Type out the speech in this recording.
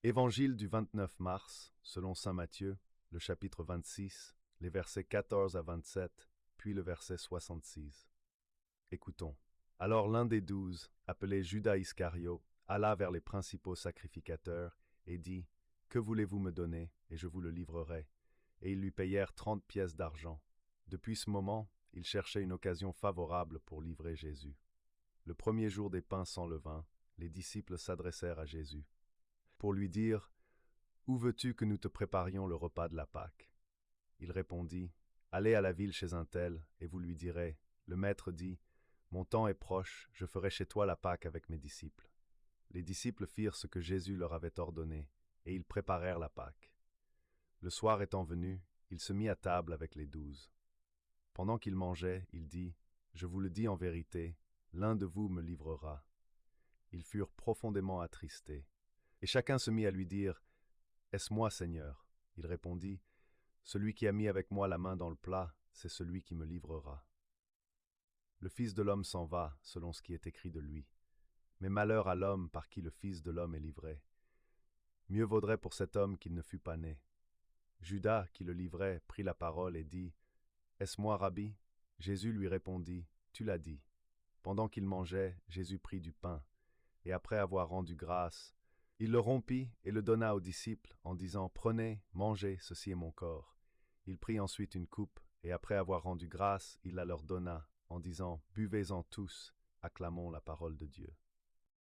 Évangile du 29 mars, selon saint Matthieu, le chapitre 26, les versets 14 à 27, puis le verset 66. Écoutons. Alors l'un des 12, appelé Judas Iscario, alla vers les principaux sacrificateurs et dit « Que voulez-vous me donner, et je vous le livrerai ?» Et ils lui payèrent 30 pièces d'argent. Depuis ce moment, il cherchait une occasion favorable pour livrer Jésus. Le premier jour des pains sans levain, les disciples s'adressèrent à Jésus pour lui dire « Où veux-tu que nous te préparions le repas de la Pâque ?» Il répondit « Allez à la ville chez un tel, et vous lui direz, le maître dit, mon temps est proche, je ferai chez toi la Pâque avec mes disciples. » Les disciples firent ce que Jésus leur avait ordonné, et ils préparèrent la Pâque. Le soir étant venu, il se mit à table avec les 12. Pendant qu'il mangeait, il dit « Je vous le dis en vérité, l'un de vous me livrera. » Ils furent profondément attristés. Et chacun se mit à lui dire « Est-ce moi, Seigneur ?» Il répondit « Celui qui a mis avec moi la main dans le plat, c'est celui qui me livrera. » Le Fils de l'homme s'en va, selon ce qui est écrit de lui. Mais malheur à l'homme par qui le Fils de l'homme est livré. Mieux vaudrait pour cet homme qu'il ne fût pas né. Judas, qui le livrait, prit la parole et dit « Est-ce moi, Rabbi ?» Jésus lui répondit « Tu l'as dit. » Pendant qu'il mangeait, Jésus prit du pain, et après avoir rendu grâce, il le rompit et le donna aux disciples en disant « Prenez, mangez, ceci est mon corps. » Il prit ensuite une coupe, et après avoir rendu grâce, il la leur donna en disant « Buvez-en tous, acclamons la parole de Dieu. »